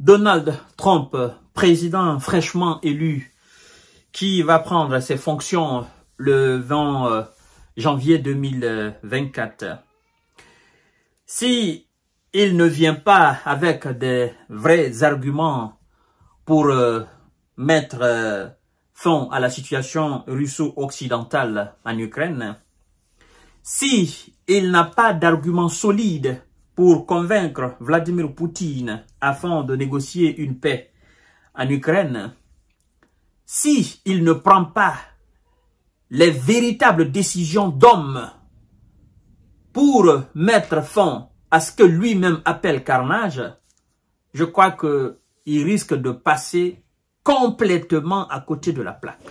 Donald Trump, président fraîchement élu, qui va prendre ses fonctions le 20 janvier 2024. Si il ne vient pas avec des vrais arguments pour mettre fin à la situation russo-occidentale en Ukraine, si il n'a pas d'arguments solides pour convaincre Vladimir Poutine afin de négocier une paix en Ukraine, si il ne prend pas les véritables décisions d'homme pour mettre fin à ce que lui-même appelle carnage, je crois qu'il risque de passer complètement à côté de la plaque.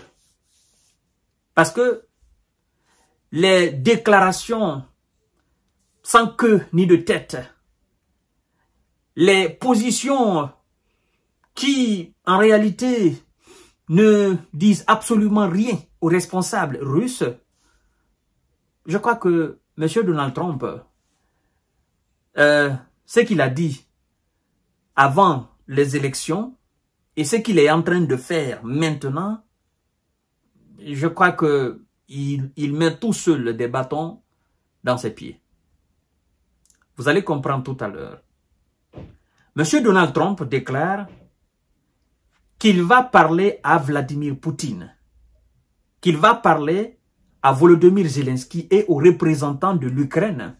Parce que les déclarations sans queue ni de tête, les positions qui en réalité ne disent absolument rien aux responsables russes, je crois que M. Donald Trump, ce qu'il a dit avant les élections et ce qu'il est en train de faire maintenant, je crois qu'il met tout seul des bâtons dans ses pieds. Vous allez comprendre tout à l'heure. M. Donald Trump déclare qu'il va parler à Vladimir Poutine, qu'il va parler à Volodymyr Zelensky et aux représentants de l'Ukraine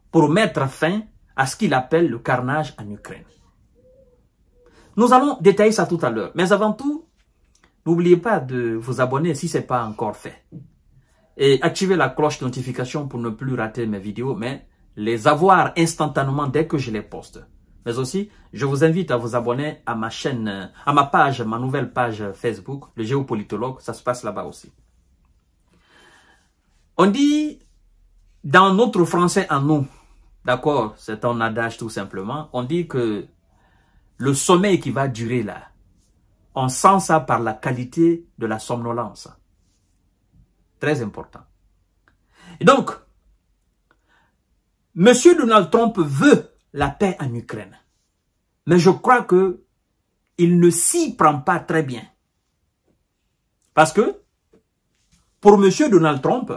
pour mettre fin à ce qu'il appelle le carnage en Ukraine. Nous allons détailler ça tout à l'heure. Mais avant tout, n'oubliez pas de vous abonner si ce n'est pas encore fait. Et activez la cloche de notification pour ne plus rater mes vidéos, mais les avoir instantanément dès que je les poste. Mais aussi, je vous invite à vous abonner à ma chaîne, à ma page, ma nouvelle page Facebook, le géopolitologue, ça se passe là-bas aussi. On dit, dans notre français à nous, d'accord, c'est un adage tout simplement, on dit que le sommeil qui va durer là, on sent ça par la qualité de la somnolence. Très important. Et donc, M. Donald Trump veut la paix en Ukraine. Mais je crois qu'il ne s'y prend pas très bien. Parce que, pour M. Donald Trump,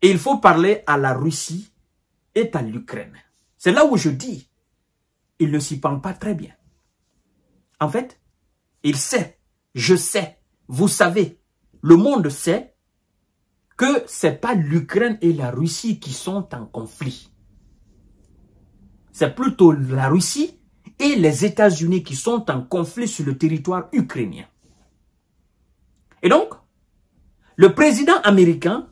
il faut parler à la Russie et à l'Ukraine. C'est là où je dis, il ne s'y prend pas très bien. En fait, il sait, je sais, vous savez, le monde sait que ce n'est pas l'Ukraine et la Russie qui sont en conflit. C'est plutôt la Russie et les États-Unis qui sont en conflit sur le territoire ukrainien. Et donc, le président américain,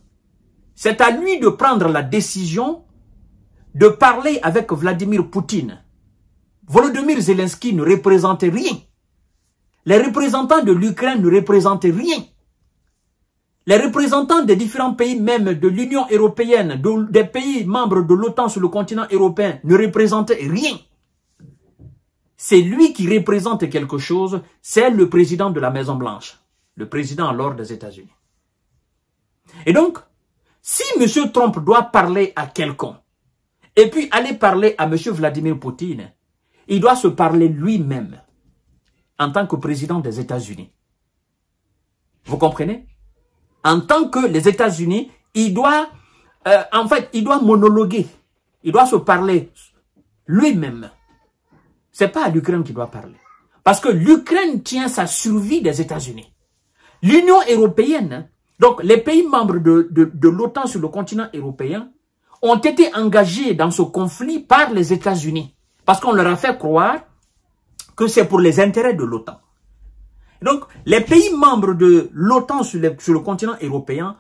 c'est à lui de prendre la décision de parler avec Vladimir Poutine. Volodymyr Zelensky ne représentait rien. Les représentants de l'Ukraine ne représentaient rien. Les représentants des différents pays, même de l'Union européenne, des pays membres de l'OTAN sur le continent européen, ne représentaient rien. C'est lui qui représente quelque chose, c'est le président de la Maison-Blanche, le président alors des États-Unis. Et donc, si M. Trump doit parler à quelqu'un, et puis aller parler à M. Vladimir Poutine, il doit se parler lui-même, en tant que président des États-Unis. Vous comprenez? En tant que les États-Unis, il doit, il doit monologuer. Il doit se parler lui-même. C'est pas à l'Ukraine qu'il doit parler. Parce que l'Ukraine tient sa survie des États-Unis. L'Union européenne, donc les pays membres de l'OTAN sur le continent européen, ont été engagés dans ce conflit par les États-Unis. Parce qu'on leur a fait croire que c'est pour les intérêts de l'OTAN. Donc, les pays membres de l'OTAN sur le continent européen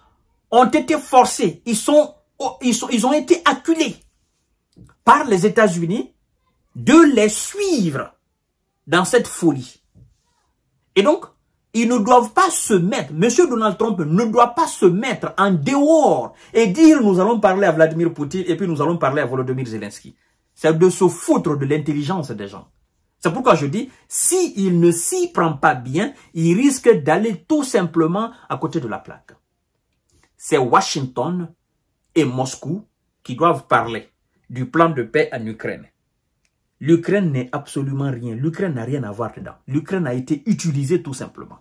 ont été forcés, ils ont été acculés par les États-Unis de les suivre dans cette folie. Et donc, ils ne doivent pas se mettre, M. Donald Trump ne doit pas se mettre en dehors et dire nous allons parler à Vladimir Poutine et puis nous allons parler à Volodymyr Zelensky. C'est de se foutre de l'intelligence des gens. C'est pourquoi je dis, s'il ne s'y prend pas bien, il risque d'aller tout simplement à côté de la plaque. C'est Washington et Moscou qui doivent parler du plan de paix en Ukraine. l'Ukraine n'est absolument rien. L'Ukraine n'a rien à voir dedans. L'Ukraine a été utilisée tout simplement.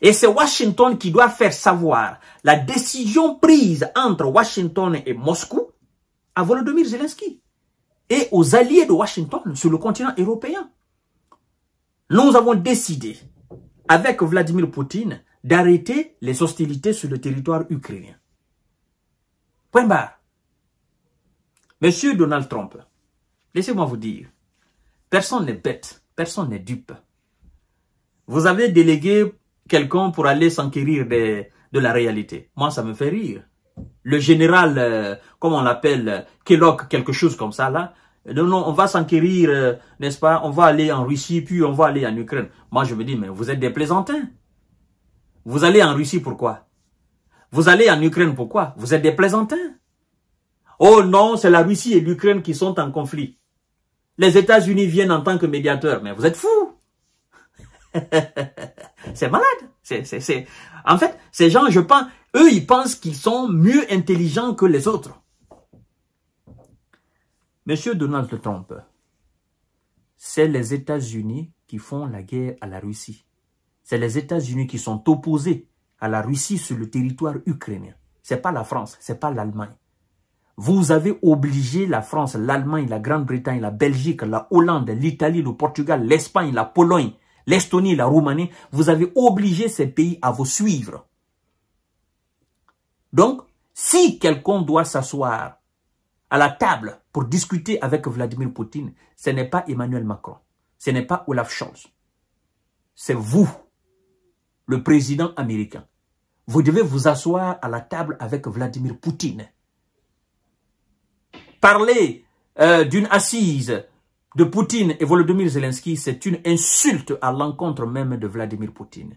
Et c'est Washington qui doit faire savoir la décision prise entre Washington et Moscou à Volodymyr Zelensky et aux alliés de Washington sur le continent européen. Nous avons décidé, avec Vladimir Poutine, d'arrêter les hostilités sur le territoire ukrainien. Point barre. Monsieur Donald Trump, laissez-moi vous dire, personne n'est bête, personne n'est dupe. Vous avez délégué quelqu'un pour aller s'enquérir de la réalité. Moi, ça me fait rire. Le général, comment on l'appelle, Kellogg, quelque chose comme ça, là. Non, on va s'enquérir, n'est-ce pas? On va aller en Russie, puis on va aller en Ukraine. Moi, je me dis, mais vous êtes des plaisantins. Vous allez en Russie, pourquoi? Vous allez en Ukraine, pourquoi? Vous êtes des plaisantins. Oh non, c'est la Russie et l'Ukraine qui sont en conflit. Les États-Unis viennent en tant que médiateurs. Mais vous êtes fous. C'est malade. En fait, ces gens, je pense, eux, ils pensent qu'ils sont mieux intelligents que les autres. Monsieur Donald Trump, c'est les États-Unis qui font la guerre à la Russie. C'est les États-Unis qui sont opposés à la Russie sur le territoire ukrainien. C'est pas la France, c'est pas l'Allemagne. Vous avez obligé la France, l'Allemagne, la Grande-Bretagne, la Belgique, la Hollande, l'Italie, le Portugal, l'Espagne, la Pologne, l'Estonie, la Roumanie. Vous avez obligé ces pays à vous suivre. Donc, si quelqu'un doit s'asseoir à la table pour discuter avec Vladimir Poutine, ce n'est pas Emmanuel Macron, ce n'est pas Olaf Scholz. C'est vous, le président américain. Vous devez vous asseoir à la table avec Vladimir Poutine. Parler d'une assise de Poutine et Volodymyr Zelensky, c'est une insulte à l'encontre même de Vladimir Poutine.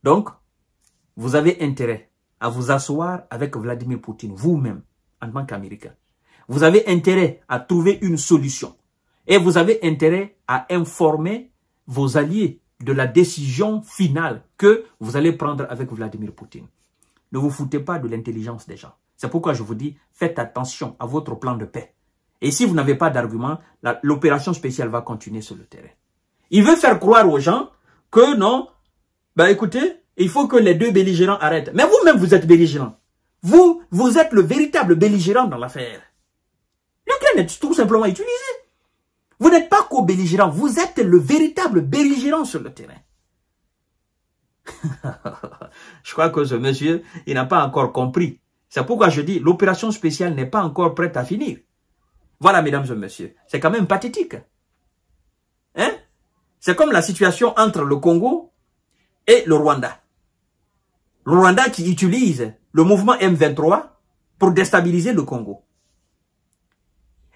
Donc, vous avez intérêt à vous asseoir avec Vladimir Poutine, vous-même, en tant qu'Américain. Vous avez intérêt à trouver une solution. Et vous avez intérêt à informer vos alliés de la décision finale que vous allez prendre avec Vladimir Poutine. Ne vous foutez pas de l'intelligence des gens. C'est pourquoi je vous dis, faites attention à votre plan de paix. Et si vous n'avez pas d'argument, l'opération spéciale va continuer sur le terrain. Il veut faire croire aux gens que non, bah écoutez, il faut que les deux belligérants arrêtent. Mais vous-même, vous êtes belligérant. Vous êtes le véritable belligérant dans l'affaire. L'Ukraine est tout simplement utilisée. Vous n'êtes pas co-belligérant, vous êtes le véritable belligérant sur le terrain. Je crois que ce monsieur, il n'a pas encore compris. C'est pourquoi je dis, l'opération spéciale n'est pas encore prête à finir. Voilà, mesdames et messieurs, c'est quand même pathétique. Hein? C'est comme la situation entre le Congo et le Rwanda. Le Rwanda qui utilise le mouvement M23 pour déstabiliser le Congo.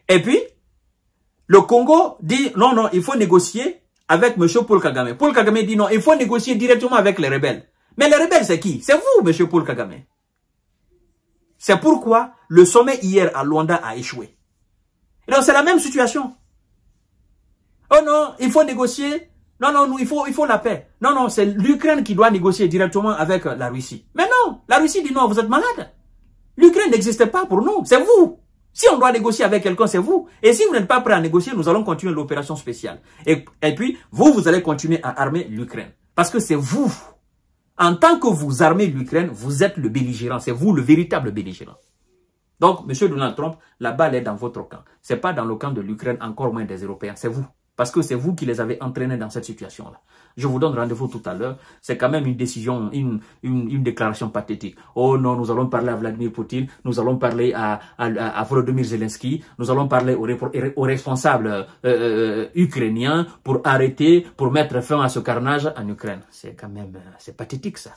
Et puis, le Congo dit, non, non, il faut négocier avec M. Paul Kagame. Paul Kagame dit, non, il faut négocier directement avec les rebelles. Mais les rebelles, c'est qui? C'est vous, M. Paul Kagame. C'est pourquoi le sommet hier à Luanda a échoué. Et donc, c'est la même situation. Oh non, il faut négocier. Non, non, il faut la paix. Non, non, c'est l'Ukraine qui doit négocier directement avec la Russie. Mais non, la Russie dit non, vous êtes malade. L'Ukraine n'existe pas pour nous, c'est vous. Si on doit négocier avec quelqu'un, c'est vous. Et si vous n'êtes pas prêt à négocier, nous allons continuer l'opération spéciale. Et puis, vous allez continuer à armer l'Ukraine. Parce que c'est vous. En tant que vous armez l'Ukraine, vous êtes le belligérant. C'est vous le véritable belligérant. Donc, M. Donald Trump, la balle est dans votre camp. Ce n'est pas dans le camp de l'Ukraine, encore moins des Européens. C'est vous. Parce que c'est vous qui les avez entraînés dans cette situation-là. Je vous donne rendez-vous tout à l'heure. C'est quand même une décision, une déclaration pathétique. Oh non, nous allons parler à Vladimir Poutine, nous allons parler à Volodymyr Zelensky, nous allons parler aux responsables ukrainiens pour arrêter, pour mettre fin à ce carnage en Ukraine. C'est quand même, c'est pathétique ça.